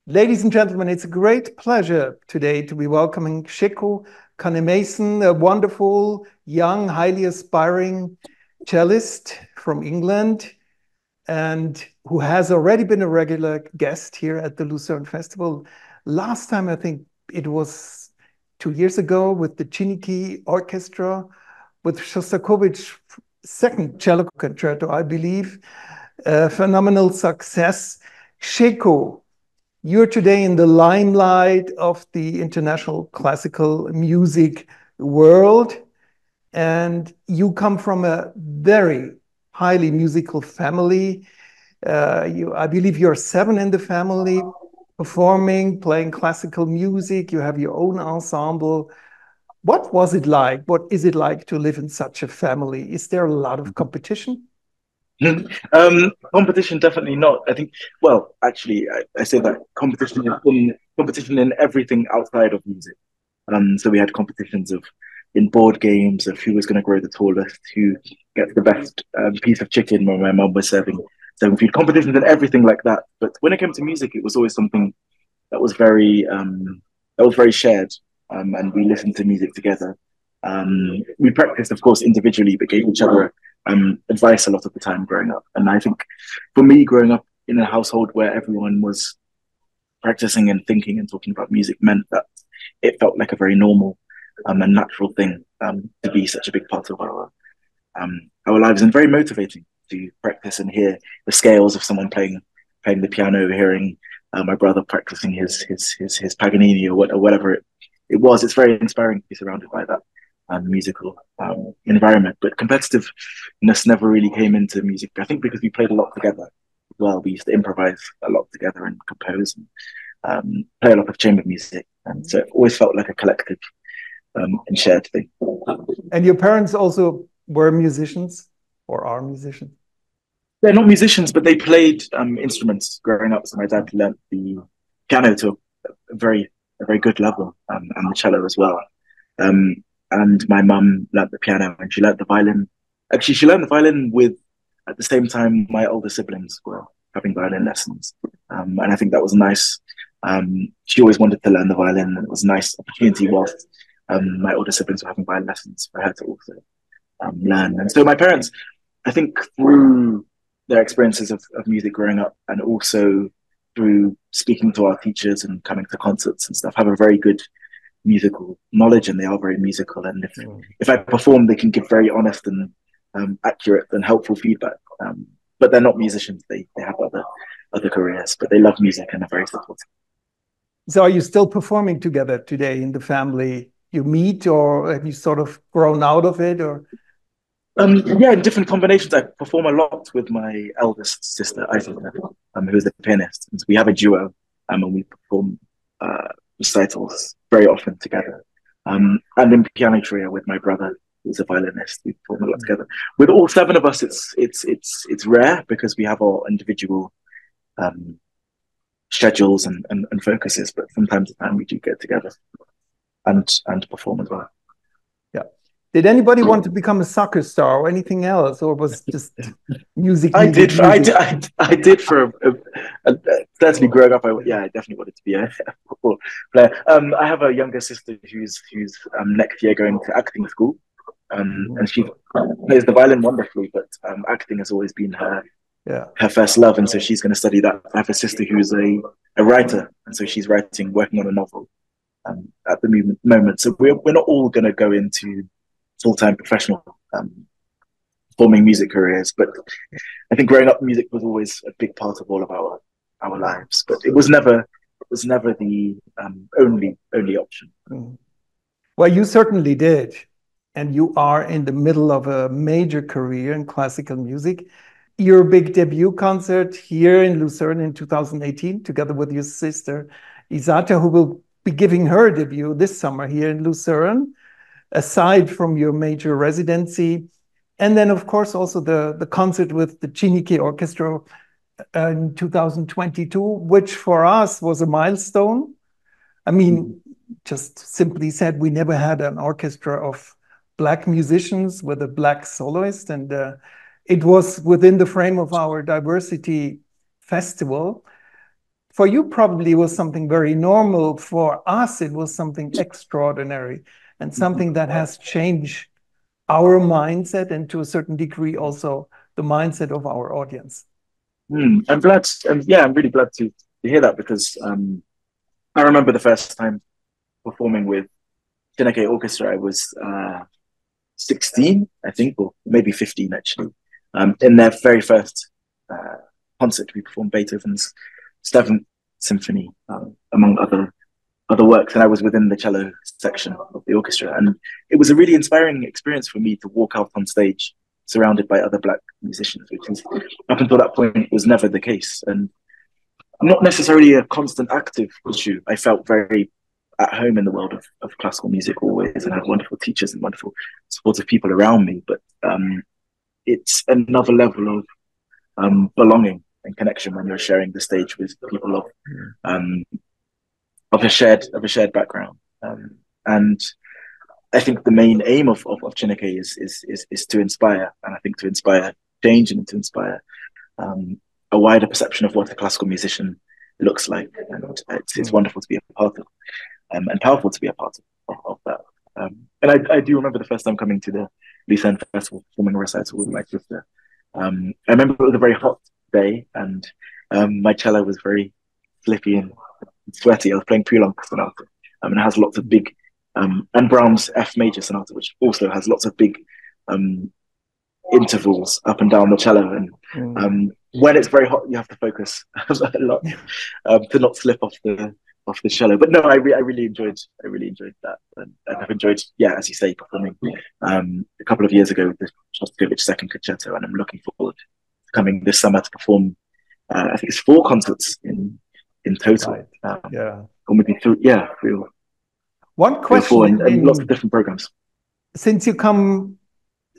Ladies and gentlemen, it's a great pleasure today to be welcoming Sheku Kanneh-Mason, a wonderful, young, highly aspiring cellist from England, and who has already been a regular guest here at the Lucerne Festival. Last time, I think it was 2 years ago with the Chiniki Orchestra, with Shostakovich's second cello concerto, I believe. Phenomenal success. Sheku, you're today in the limelight of the international classical music world, and you come from a very highly musical family. I believe you're 7 in the family, performing, playing classical music. You have your own ensemble. What was it like? What is it like to live in such a family? Is there a lot of competition? Competition, definitely not. I think, well, actually, I say that competition in everything outside of music. So we had competitions of in board games of who was going to grow the tallest, who gets the best piece of chicken when my mum was serving food. Competitions and everything like that. But when it came to music, it was always something that was very shared, and we listened to music together. We practiced, of course, individually, but gave each other advice a lot of the time growing up. And I think for me, growing up in a household where everyone was practicing and thinking and talking about music meant that it felt like a very normal and natural thing to be such a big part of our lives, and very motivating to practice and hear the scales of someone playing the piano, hearing my brother practicing his Paganini or whatever it was. It's very inspiring to be surrounded by that musical environment. But competitiveness never really came into music, I think, because we played a lot together. Well, we used to improvise a lot together and compose and play a lot of chamber music, and so it always felt like a collective and shared thing. And your parents also were musicians or are musicians? They're not musicians, but they played instruments growing up. So my dad learned the piano to a very good level, and the cello as well. And my mum learned the piano, and she learned the violin. Actually, she learned the violin at the same time my older siblings were having violin lessons. And I think that was nice. She always wanted to learn the violin, and it was a nice opportunity whilst my older siblings were having violin lessons for her to also learn. And so my parents, I think, through their experiences of music growing up, and also through speaking to our teachers and coming to concerts and stuff, have a very good musical knowledge, and they are very musical. And if I perform, they can give very honest and accurate and helpful feedback. But they're not musicians; they have other careers, but they love music and are very supportive. So, are you still performing together today in the family? You meet, or have you sort of grown out of it, or? Yeah, in different combinations. I perform a lot with my eldest sister, Haefliger, who is a pianist. And so we have a duo, and we perform recitals very often together. And in piano trio with my brother, who's a violinist, we perform a lot together. With all 7 of us, it's rare because we have our individual schedules and focuses. But from time to time, we do get together and perform as well. Yeah. Did anybody want to become a soccer star or anything else, or was just music? I did for certainly growing up. I definitely wanted to be a football player. I have a younger sister who's next year going to acting school, and she plays the violin wonderfully. But acting has always been her first love, and so she's going to study that. I have a sister who's a writer, and so she's working on a novel at the moment. So we're not all going to go into full-time professional performing music careers, but I think growing up, music was always a big part of all of our lives. But it was never the only option. Well, you certainly did, and you are in the middle of a major career in classical music. Your big debut concert here in Lucerne in 2018, together with your sister Isata, who will be giving her debut this summer here in Lucerne, aside from your major residency. And then, of course, also the concert with the Chiniki Orchestra in 2022, which for us was a milestone. I mean, just simply said, we never had an orchestra of Black musicians with a Black soloist. And it was within the frame of our diversity festival. for you probably was something very normal. For us, it was something extraordinary and something that has changed our mindset and to a certain degree also the mindset of our audience. I'm glad, yeah, I'm really glad to hear that, because I remember the first time performing with Sheku Orchestra. I was 16, I think, or maybe 15 actually. In their very first concert, we performed Beethoven's Seventh Symphony, among other works, and I was within the cello section of the orchestra. And it was a really inspiring experience for me to walk out on stage surrounded by other Black musicians, which is, up until that point, was never the case. And not necessarily a constant active issue. I felt very at home in the world of classical music always, and had wonderful teachers and wonderful supportive people around me. But it's another level of belonging and connection when you're sharing the stage with people of a shared background. And I think the main aim of Chineke is to inspire, and I think to inspire change and to inspire a wider perception of what a classical musician looks like. And it's wonderful to be a part of, and powerful to be a part of that. And I do remember the first time coming to the Lucerne Festival, performing a recital with my sister. I remember it was a very hot day, and my cello was very slippy and sweaty. I was playing Poulenc Sonata, and it has lots of big, and Brahms F major Sonata, which also has lots of big intervals up and down the cello. And when it's very hot, you have to focus a lot to not slip off the cello. But no, I really enjoyed that, and I've enjoyed, yeah, as you say, performing a couple of years ago with the Shostakovich Second Concerto, and I'm looking forward to coming this summer to perform. I think it's 4 concerts in total. Right. Yeah, or maybe 3. Yeah, 3 or one question, and lots of different programs. Since you come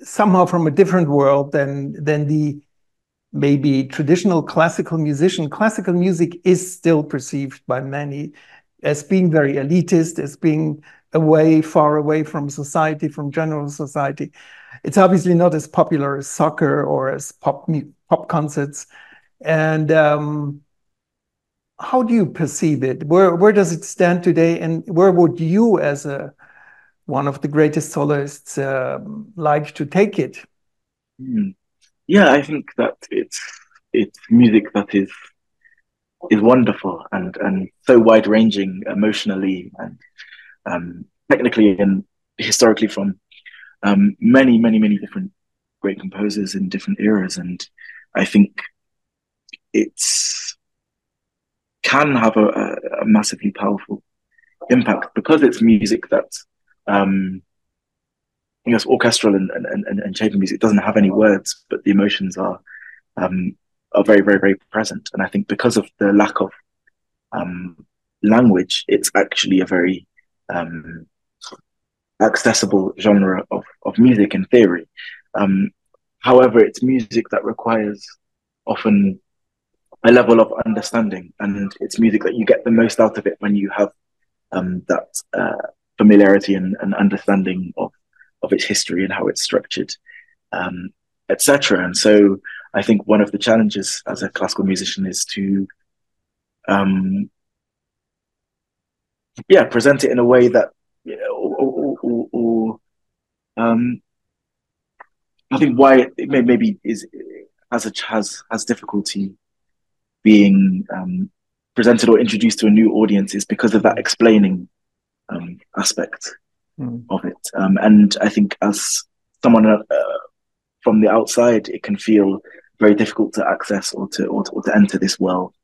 somehow from a different world than the maybe traditional classical musician, classical music is still perceived by many as being very elitist, as being far away from society, from general society. It's obviously not as popular as soccer or as pop concerts. And how do you perceive it? Where does it stand today? And where would you, as one of the greatest soloists, like to take it? Yeah, I think that it's music that is wonderful and so wide ranging emotionally and technically and historically, from many different great composers in different eras. And I think it's can have a massively powerful impact because it's music that it's orchestral and chamber music. It doesn't have any words, but the emotions are very present. And I think because of the lack of language, it's actually a very accessible genre of music in theory. However, it's music that requires often a level of understanding, and it's music that you get the most out of it when you have that familiarity and understanding of its history and how it's structured, etc. And so I think one of the challenges as a classical musician is to present it in a way that, I think why it maybe has difficulty being presented or introduced to a new audience is because of that explaining aspect of it. And I think as someone from the outside, it can feel very difficult to access or to enter this world.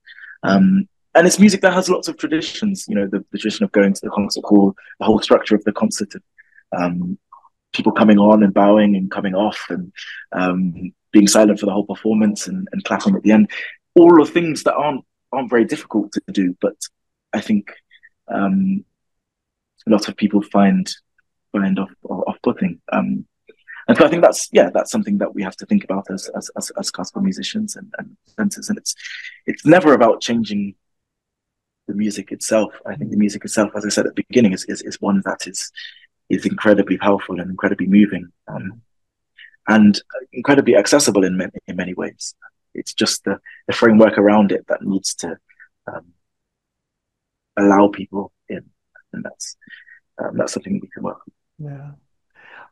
And it's music that has lots of traditions, the tradition of going to the concert hall, the whole structure of the concert, people coming on and bowing and coming off and being silent for the whole performance and clapping at the end. All of things that aren't very difficult to do, but I think a lot of people find off-putting. And so I think that's something that we have to think about as classical musicians and presenters. And it's never about changing the music itself. I think the music itself, as I said at the beginning, is one that is incredibly powerful and incredibly moving, and incredibly accessible in many ways. It's just the framework around it that needs to allow people in, and that's something we can work on. Yeah.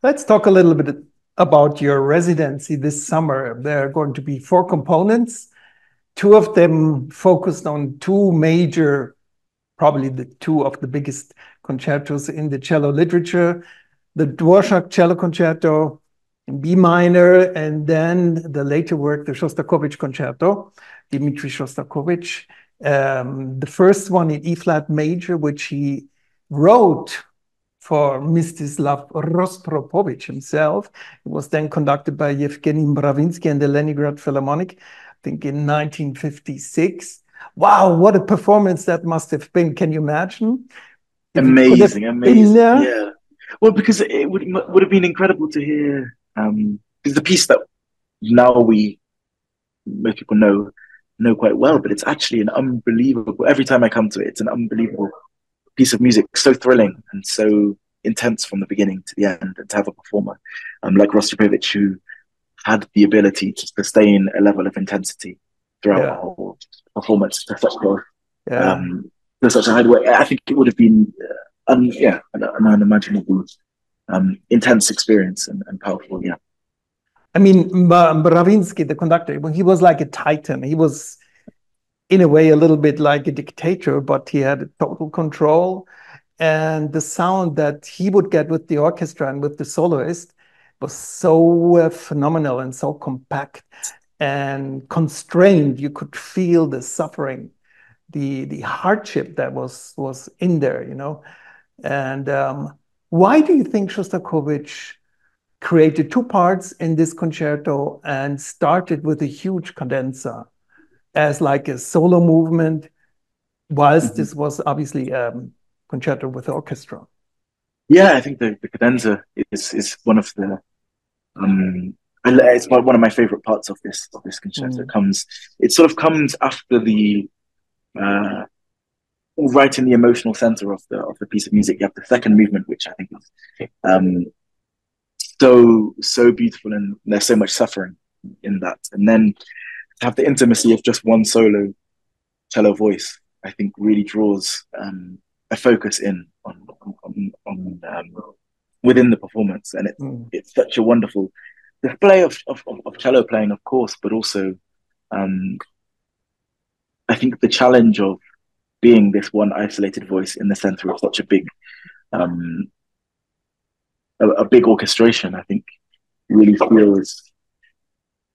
Let's talk a little bit about your residency this summer. There are going to be 4 components, 2 of them focused on 2 major, probably the 2 of the biggest concertos in the cello literature, the Dvorak Cello Concerto in B minor, and then the later work, the Shostakovich Concerto, Dmitri Shostakovich. The first one in E flat major, which he wrote for Mstislav Rostropovich himself. It was then conducted by Yevgeny Mravinsky and the Leningrad Philharmonic, I think in 1956. Wow, what a performance that must have been. Can you imagine? Amazing. Yeah. Well, because it would have been incredible to hear, because the piece that now most people know quite well, but it's actually an unbelievable. Every time I come to it, it's an unbelievable piece of music, so thrilling and so intense from the beginning to the end. And to have a performer like Rostropovich, who had the ability to sustain a level of intensity throughout the whole performance to such a high way, I think it would have been an unimaginable intense experience and powerful. Yeah. I mean, Mravinsky, the conductor, when he was like a titan, he was in a way a little bit like a dictator, but he had total control. And the sound that he would get with the orchestra and with the soloist was so phenomenal and so compact and constrained. You could feel the suffering, the hardship that was in there, you know. And why do you think Shostakovich created 2 parts in this concerto and started with a huge cadenza as like a solo movement, whilst this was obviously a concerto with orchestra? Yeah, I think the cadenza is one of the it's one of my favorite parts of this concerto. It sort of comes after the right in the emotional center of the piece of music. You have the second movement, which I think is so beautiful, and there's so much suffering in that. And then to have the intimacy of just one solo cello voice, I think really draws a focus in on within the performance, and it's such a wonderful display of cello playing, of course, but also I think the challenge of being this one isolated voice in the center of such a big orchestration, I think really feels,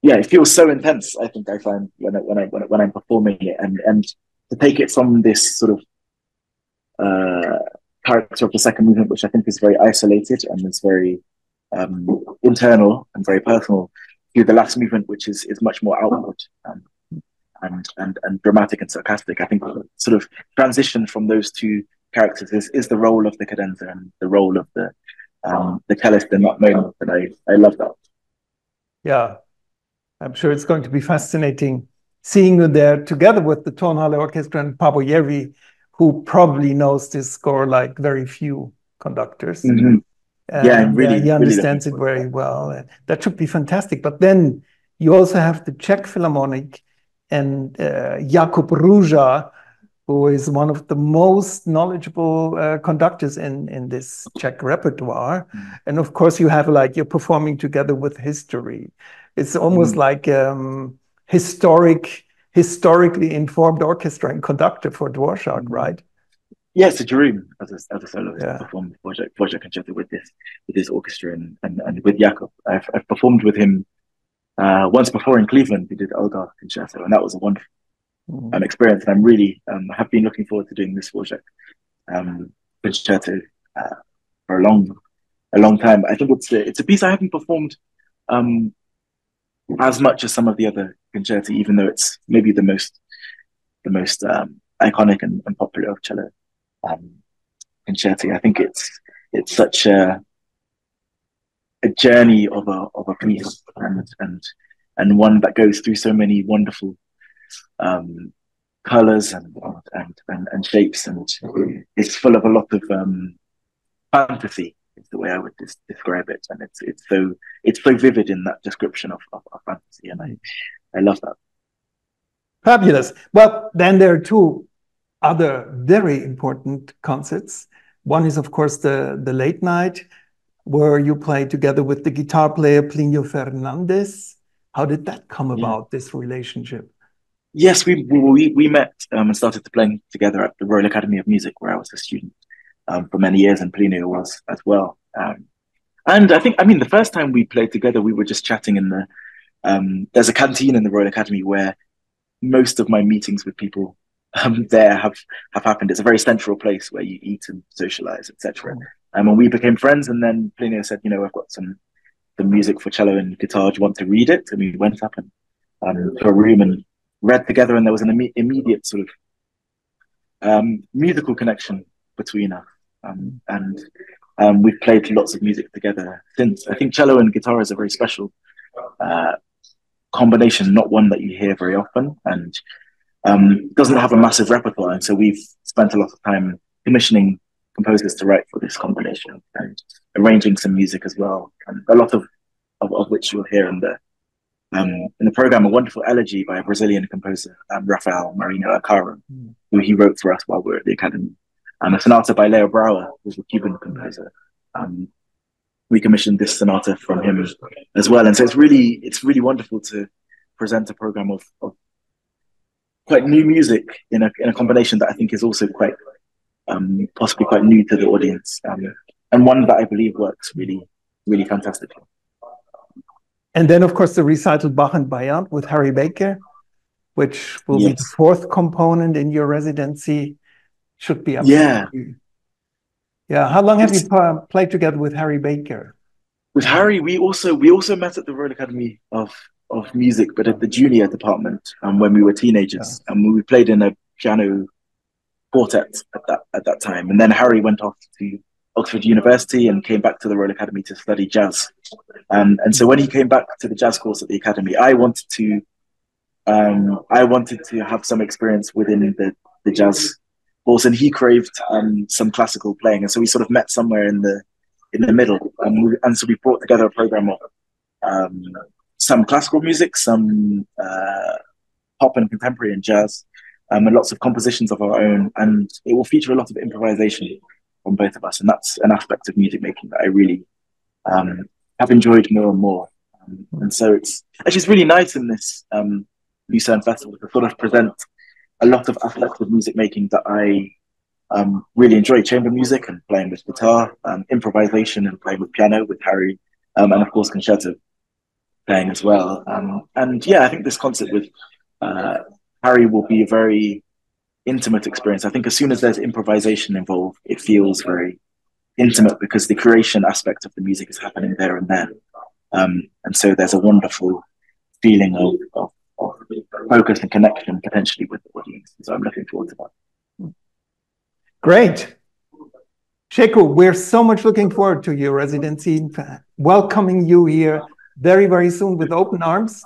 it feels so intense. I think I find when I'm performing it, and to take it from this sort of character of the second movement, which I think is very isolated and is very internal and very personal, to the last movement, which is much more outward and dramatic and sarcastic. I think sort of transition from those 2 characters is the role of the cadenza and the role of the cellist in that moment, and I love that. Yeah, I'm sure it's going to be fascinating seeing you there together with the Tonhalle Orchestra and Pavo Järvi, who probably knows this score like very few conductors. And really, he understands it very well. That should be fantastic. But then you also have the Czech Philharmonic and Jakub Ruža, who is one of the most knowledgeable conductors in this Czech repertoire. And of course, you have like you're performing together with history. It's almost like historically informed orchestra and conductor for Dvorak, right? Yeah, it's a dream as a soloist to perform Dvorak concerto with this orchestra and with Jakub. I've performed with him once before in Cleveland. We did Elgar concerto, and that was a wonderful experience. And I'm really have been looking forward to doing this Dvorak concerto for a long time. I think it's a piece I haven't performed as much as some of the other concerti, even though it's maybe the most iconic and popular of cello concerti. I think it's such a journey of a piece, and one that goes through so many wonderful colors and shapes, and it's full of a lot of fantasy. Is the way I would describe it, and it's so vivid in that description of fantasy, and I love that. Fabulous. Well, then there are 2 other very important concerts. One is, of course, the late night, where you play together with the guitar player Plinio Fernandez. How did that come about, this relationship? Yes, we met and started to playing together at the Royal Academy of Music, where I was a student for many years, and Plinio was as well. And I mean, the first time we played together, we were just chatting in the. There's a canteen in the Royal Academy where most of my meetings with people there have happened. It's a very central place where you eat and socialize, etc. And when we became friends, and then Plinio said, I've got some music for cello and guitar. Do you want to read it? And we went up and to a room and read together, and there was an immediate sort of musical connection between us. We've played lots of music together since. I think cello and guitar is a very special combination, not one that you hear very often, and doesn't have a massive repertoire. And so we've spent a lot of time commissioning composers to write for this combination and arranging some music as well. And a lot of which you'll hear in the program, a wonderful elegy by a Brazilian composer, Rafael Marino Acaro, who he wrote for us while we were at the Academy. A sonata by Leo Brouwer, who's a Cuban composer. We commissioned this sonata from him as well. And so it's really wonderful to present a program of quite new music in a combination that I think is also quite possibly quite new to the audience, and one that I believe works really, really fantastically. And then, of course, the recital Bach and Bayard with Harry Baker, which will be the fourth component in your residency. Should be absolutely. Yeah. How long have you played together with Harry Baker? With Harry, we also met at the Royal Academy of Music, but at the junior department when we were teenagers, and we played in a piano quartet at that time. And then Harry went off to Oxford University and came back to the Royal Academy to study jazz. And so when he came back to the jazz course at the Academy, I wanted to have some experience within the jazz course, and he craved some classical playing. And so we sort of met somewhere in the middle, and so we brought together a program of some classical music, some pop and contemporary and jazz, and lots of compositions of our own. And it will feature a lot of improvisation from both of us. And that's an aspect of music making that I really have enjoyed more and more. And so it's really nice in this Lucerne Festival to sort of present a lot of aspects of music making that I really enjoy: chamber music and playing with guitar, improvisation and playing with piano with Harry, and of course concerto playing as well. And yeah, I think this concert with Harry will be a very intimate experience. I think as soon as there's improvisation involved, it feels very intimate because the creation aspect of the music is happening there and then. And so there's a wonderful feeling of focus and connection potentially with the audience. So I'm looking forward to that. Great. Sheku, we're so much looking forward to your residency, welcoming you here very, very soon with open arms.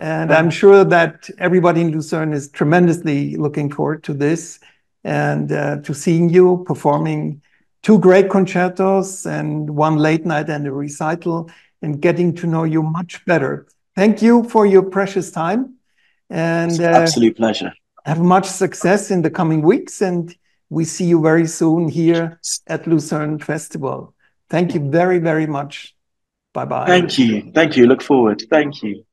And I'm sure that everybody in Lucerne is tremendously looking forward to this and to seeing you performing two great concertos and one late night and a recital, and getting to know you much better. Thank you for your precious time. And it's an absolute pleasure. Have much success in the coming weeks, and we see you very soon here at Lucerne Festival. Thank you very, very much. Bye-bye. Thank you. Thank you. Look forward. Thank you.